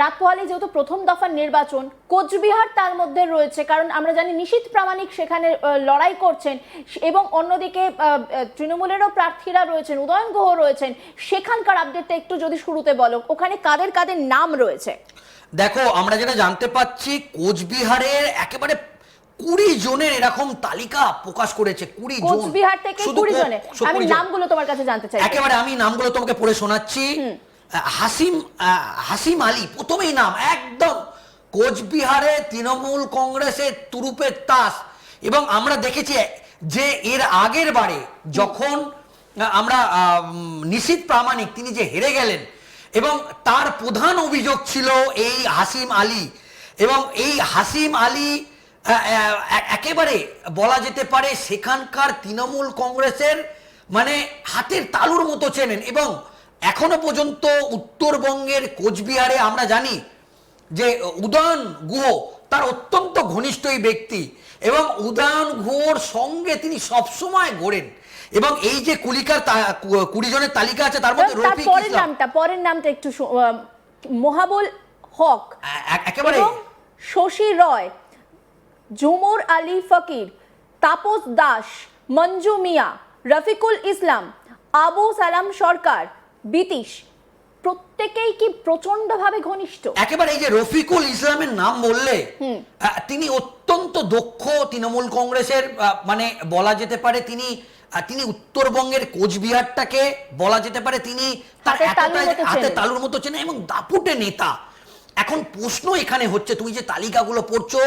রাত পোহালে যেহেতু প্রথম দফার নির্বাচন, কোচবিহার তার মধ্যে রয়েছে, কারণ আমরা জানি নিশীথ প্রামাণিক সেখানে লড়াই করছেন, এবং অন্যদিকে তৃণমূলেরও প্রার্থীরা রয়েছেন, উদয়ন গুহ রয়েছেন। সেখানকার আপডেটটা একটু যদি শুরুতে বলো, ওখানে কাদের কাদের নাম রয়েছে? দেখো, আমরা যেটা জানতে পাচ্ছি, কোচবিহারের একেবারে 20 জনের এরকম তালিকা প্রকাশ করেছে। 20 জন, কোচবিহার থেকে 20 জনের। আমি নামগুলো তোমার কাছে জানতে চাই। একেবারে আমি নামগুলো তোমাকে পড়ে শোনাচ্ছি। হাসিম আলী প্রথমেই নাম, একদম কোচবিহারে তৃণমূল কংগ্রেসের তুরুপের তাস। এবং আমরা দেখেছি যে এর আগের বারে যখন আমরা নিশীথ প্রামাণিক তিনি যে হেরে গেলেন, এবং তার প্রধান অভিযোগ ছিল এই হাসিম আলী। এবং এই হাসিম আলী একেবারে বলা যেতে পারে সেখানকার তৃণমূল কংগ্রেসের মানে হাতের তালুর মতো চেনেন। এবং এখনো পর্যন্ত উত্তরবঙ্গের কোচবিহারে আমরা জানি যে উদয়ন গুহ তার অত্যন্ত ঘনিষ্ঠ এই ব্যক্তি, এবং উদয়ন গুহর সঙ্গে তিনি সবসময় ঘোরেন। এবং এই যে কুলিকার 20 জনের তালিকা আছে, তার মধ্যে রফিক ইসলাম, পরের নামটা একটু মহাবুল হক, একেবারে শশী রয়, ঝুমুর আলী ফকির, তাপস দাস, মঞ্জু মিয়া, রফিকুল ইসলাম, আবু সালাম সরকার, বিতীশ, প্রত্যেকেই কি প্রচন্ড ভাবে ঘনিষ্ঠ? একেবারে এই যে রফিকুল ইসলামের নাম বললে, তিনি অত্যন্ত দক্ষ তৃণমূল কংগ্রেসের, মানে বলা যেতে পারে তিনি উত্তরবঙ্গের কোচবিহারটাকে বলা যেতে পারে তিনি তার হাতে তালুর মতো চেনে, এবং দাপুটে নেতা। এখন প্রশ্ন এখানে হচ্ছে, তুমি যে তালিকাগুলো পড়ছো,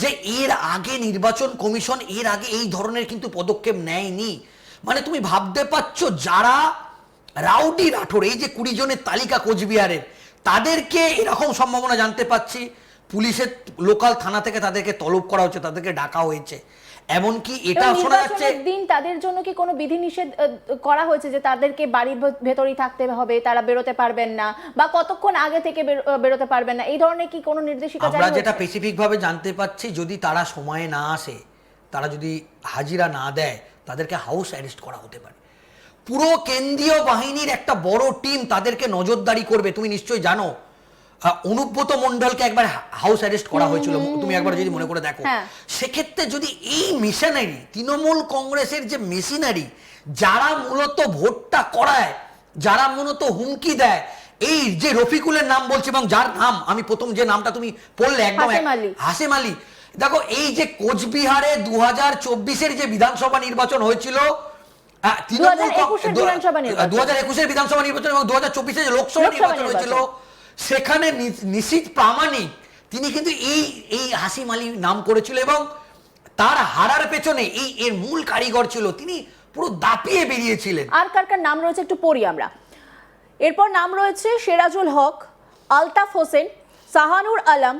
যে এর আগে নির্বাচন কমিশন এর আগে এই ধরনের কিন্তু পদক্ষেপ নেয়নি। মানে তুমি ভাবতে পারছো, যারা রাউডি রাঠোর, এই যে 20 জনের তালিকা কোচবিহারের, তাদেরকে এরকম সম্ভাবনা জানতে পাচ্ছি পুলিশের লোকাল থানা থেকে তাদেরকে তলব করা হচ্ছে, তাদেরকে ডাকা হয়েছে। এমনকি এটা শোনা যাচ্ছে দিন তাদের জন্য কি কোনো বিধিনিষেধ করা হয়েছে যে তাদেরকে বাড়ির ভেতরেই থাকতে হবে, তারা বেরোতে পারবেন না, বা কতক্ষণ আগে থেকে বেরোতে পারবেন না, এই ধরনের কি কোনো নির্দেশিকা জারি হয়েছে? আমরা যেটা স্পেসিফিক ভাবে জানতে পাচ্ছি, যদি তারা সময়ে না আসে, তারা যদি হাজিরা না দেয়, তাদেরকে হাউস অ্যারেস্ট করা হতে পারে। পুরো কেন্দ্রীয় বাহিনীর একটা বড় টিম তাদেরকে নজরদারি করবে। তুমি নিশ্চয়ই জানো, অনুব্রত মণ্ডলকে একবার হাউস অ্যারেস্ট করা হয়েছিল, তুমি একবার যদি মনে করে দেখো। সেক্ষেত্রে যদি এই মিশনারি, তৃণমূল কংগ্রেসের যে মেশিনারি, যারা মূলত ভোটটা করায়, যারা মূলত হুমকি দেয়, এই যে রফিকুলের নাম বলছি, এবং যার নাম আমি প্রথম যে নামটা তুমি পড়লে একদম হাসিম আলী। দেখো, এই যে কোচবিহারে 2024-এর যে বিধানসভা নির্বাচন হয়েছিল, 2021-এর বিধানসভা নির্বাচন এবং 2024-এর লোকসভা নির্বাচন হয়েছিল, সেখানে নিশীথ প্রামাণিক তিনি কিন্তু এই হাসিম আলী নাম করেছিল, এবং তার হারার পেছনে এর মূল কারিগর ছিল, তিনি পুরো দাপিয়ে বেরিয়েছিলেন। আর কার কার নাম রয়েছে একটু পড়ি আমরা। এরপর নাম রয়েছে সিরাজুল হক, আলতাফ হোসেন, সাহানুর আলম,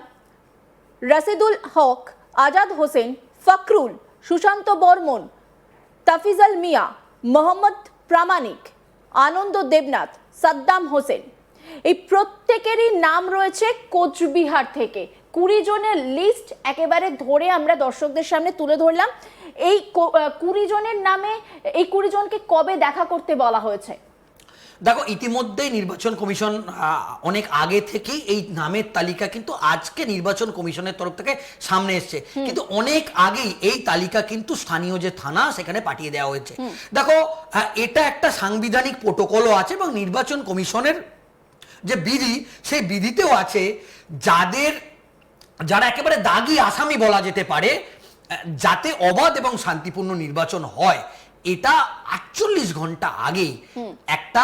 রাশিদুল হক, আজাদ হোসেন, ফখরুল, সুশান্ত বর্মন, তাফিজাল মিয়া, মোহাম্মদ প্রামাণিক, আনন্দ দেবনাথ, সাদ্দাম হোসেন। এই প্রত্যেকেরই নাম রয়েছে কোচবিহার থেকে। 20 জনের লিস্ট একেবারে ধরে আমরা দর্শকদের সামনে তুলে ধরলাম। এই 20 জনের নামে, এই 20 জনকে কবে দেখা করতে বলা হয়েছে? দেখো, ইতিমধ্যেই নির্বাচন কমিশন অনেক আগে থেকেই এই নামের তালিকা কিন্তু আজকে নির্বাচন কমিশনের তরফ থেকে সামনে এসছে, কিন্তু অনেক আগেই এই তালিকা কিন্তু স্থানীয় যে থানা সেখানে পাঠিয়ে দেওয়া হয়েছে। দেখো, এটা একটা সাংবিধানিক প্রোটোকলও আছে, এবং নির্বাচন কমিশনের যে বিধি, সেই বিধিতেও আছে যারা একেবারে দাগি আসামি বলা যেতে পারে, যাতে অবাধ এবং শান্তিপূর্ণ নির্বাচন হয়, এটা 48 ঘন্টা আগেই একটা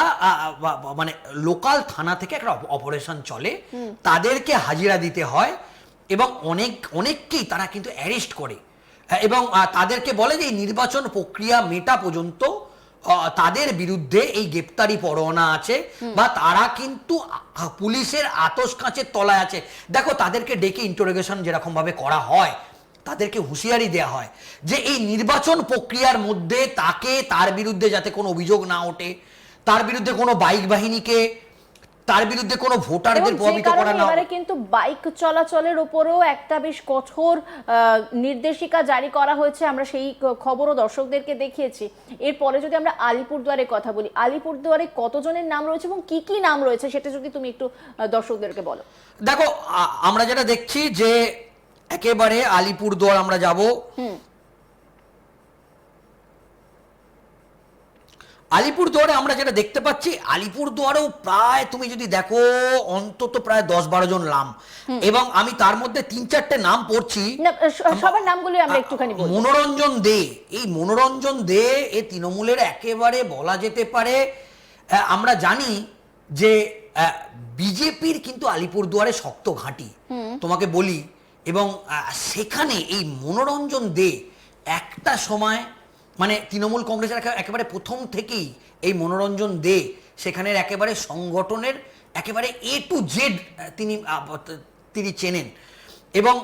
মানে লোকাল থানা থেকে একটা অপারেশন চলে, তাদেরকে হাজিরা দিতে হয়, এবং অনেককেই তারা কিন্তু অ্যারেস্ট করে, এবং তাদেরকে বলে যে এই নির্বাচন প্রক্রিয়া মেটা পর্যন্ত তাদের বিরুদ্ধে এই গ্রেপ্তারি পরোয়ানা আছে, বা তারা কিন্তু পুলিশের আতস কাঁচের তলায় আছে। দেখো, তাদেরকে ডেকে ইন্টারোগেশন যেরকম ভাবে করা হয়, তাদেরকে হুঁশিয়ারি দেওয়া হয় যে এই নির্বাচন প্রক্রিয়ার মধ্যে তার বিরুদ্ধে যাতে কোনো অভিযোগ না ওঠে, তার বিরুদ্ধে কোনো বাইক বাহিনীকে তার বিরুদ্ধে কোনো ভোটারদের এবং যে প্রভাবিত করা কারণে না এবারে কিন্তু বাইক চলাচলের উপরেও একটা বেশ কঠোর নির্দেশিকা জারি করা হয়েছে, আমরা সেই খবরও দর্শকদেরকে দেখিয়েছি। এরপরে যদি আমরা আলিপুরদুয়ারের কথা বলি, আলিপুরদুয়ারে কতজনের নাম রয়েছে এবং কি কি নাম রয়েছে সেটা যদি তুমি একটু দর্শকদেরকে বলো। দেখো, আমরা যেটা দেখছি যে একেবারে আলিপুরদুয়ার আমরা যাব। আলিপুরদুয়ারে আমরা যেটা দেখতে পাচ্ছি, আলিপুরদুয়ারেও প্রায় তুমি যদি দেখো অন্তত প্রায় 10-12 জন নাম, এবং আমি তার মধ্যে 3-4টে নাম পড়ছি। সবার নামগুলো আমরা একটুখানি বলবো। মনোরঞ্জন দে, এই মনোরঞ্জন দে এই তৃণমূলের একেবারে বলা যেতে পারে, আমরা জানি যে বিজেপির কিন্তু আলিপুরদুয়ারে শক্ত ঘাঁটি, তোমাকে বলি। এবং সেখানে এই মনোরঞ্জন দে একটা সময় মানে তৃণমূল কংগ্রেসের একেবারে প্রথম থেকেই এই মনোরঞ্জন দে সেখানের একেবারে সংগঠনের একেবারে A to Z তিনি চেনেন। এবং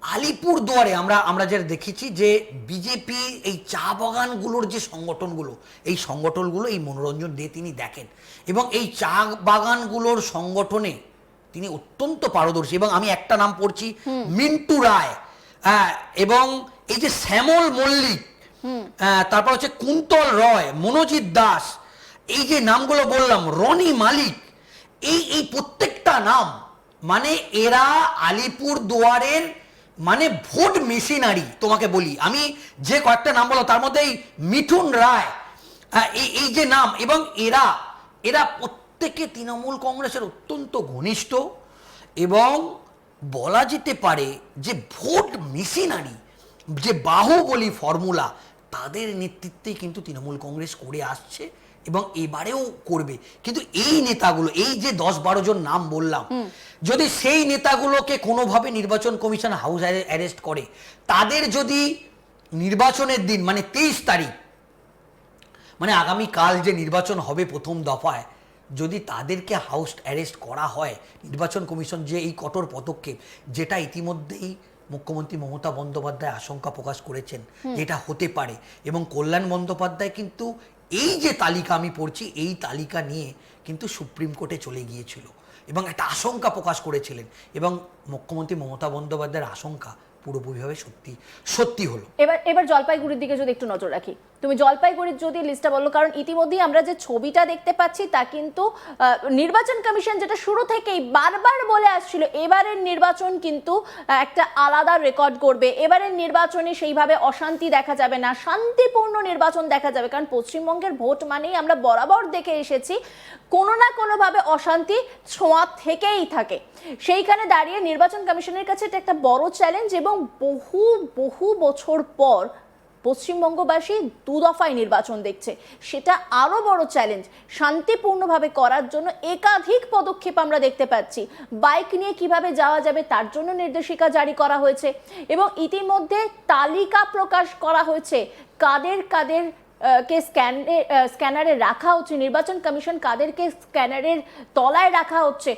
আলিপুরদুয়ারে আমরা যেটা দেখেছি যে বিজেপি এই চা বাগানগুলোর যে সংগঠনগুলো, এই সংগঠনগুলো এই মনোরঞ্জন দে তিনি দেখেন, এবং এই চা বাগানগুলোর সংগঠনে তিনি অত্যন্ত পারদর্শী। এবং আমি একটা নাম পড়ছি, মিন্টু রায়, এবং এই যে শ্যামল মল্লিক, তারপর হচ্ছে কুন্তল রয়, মনোজিৎ দাস, এই যে নামগুলো বললাম, রনি মালিক, এই প্রত্যেকটা নাম মানে এরা আলিপুরদুয়ারের মানে ভোট মেশিনারি। তোমাকে বলি আমি যে কয়েকটা নাম বলো তার মধ্যে এই মিঠুন রায়, এই যে নাম, এবং এরা প্রত্যেকে তৃণমূল কংগ্রেসের অত্যন্ত ঘনিষ্ঠ, এবং বলা যেতে পারে যে ভোট মেশিনারি, যে বাহুবলী ফর্মুলা তাদের নেতৃত্বেই কিন্তু তৃণমূল কংগ্রেস করে আসছে এবং এবারেও করবে। কিন্তু এই নেতাগুলো, এই যে 10-12 জন নাম বললাম, যদি সেই নেতাগুলোকে কোনোভাবে নির্বাচন কমিশন হাউস অ্যারেস্ট করে, তাদের যদি নির্বাচনের দিন মানে 23 তারিখ মানে আগামীকাল যে নির্বাচন হবে প্রথম দফায়, যদি তাদেরকে হাউস অ্যারেস্ট করা হয়, নির্বাচন কমিশন যে এই কঠোর পদক্ষেপ, যেটা ইতিমধ্যেই মুখ্যমন্ত্রী মমতা বন্দ্যোপাধ্যায় আশঙ্কা প্রকাশ করেছেন যেটা হতে পারে, এবং কল্যাণ বন্দ্যোপাধ্যায় কিন্তু এই যে তালিকা আমি পড়ছি এই তালিকা নিয়ে কিন্তু সুপ্রিম কোর্টে চলে গিয়েছিল এবং একটা আশঙ্কা প্রকাশ করেছিলেন, এবং মুখ্যমন্ত্রী মমতা বন্দ্যোপাধ্যায়ের আশঙ্কা পুরোপুরিভাবে সত্যি হলো। এবার জলপাইগুড়ির দিকে যদি একটু নজর রাখি, তুমি জলপাইগুড়ির যদি লিস্টটা বলো, কারণ ইতিমধ্যেই আমরা যে ছবিটা দেখতে পাচ্ছি তা কিন্তু নির্বাচন কমিশন যেটা শুরু থেকেই বারবার বলে আসছিল, এবারের নির্বাচন কিন্তু একটা আলাদা রেকর্ড করবে, এবারের নির্বাচনে সেইভাবে অশান্তি দেখা যাবে না, শান্তিপূর্ণ নির্বাচন দেখা যাবে। কারণ পশ্চিমবঙ্গের ভোট মানেই আমরা বরাবর দেখে এসেছি কোনো না কোনোভাবে অশান্তি ছোঁয়া থেকেই থাকে। সেইখানে দাঁড়িয়ে নির্বাচন কমিশনের কাছে এটা একটা বড় চ্যালেঞ্জ, এবং বহু বছর পর পশ্চিমবঙ্গবাসী 2 দফায় নির্বাচন দেখছে, সেটা আরো বড় চ্যালেঞ্জ। শান্তিপূর্ণভাবে করার জন্য একাধিক পদক্ষেপ আমরা দেখতে পাচ্ছি। বাইক নিয়ে কিভাবে যাওয়া যাবে তার জন্য নির্দেশিকা জারি করা হয়েছে, এবং ইতিমধ্যে তালিকা প্রকাশ করা হয়েছে কাদের কে স্ক্যানারে রাখা হচ্ছে, নির্বাচন কমিশন কাদেরকে স্ক্যানারের তলায় রাখা হচ্ছে,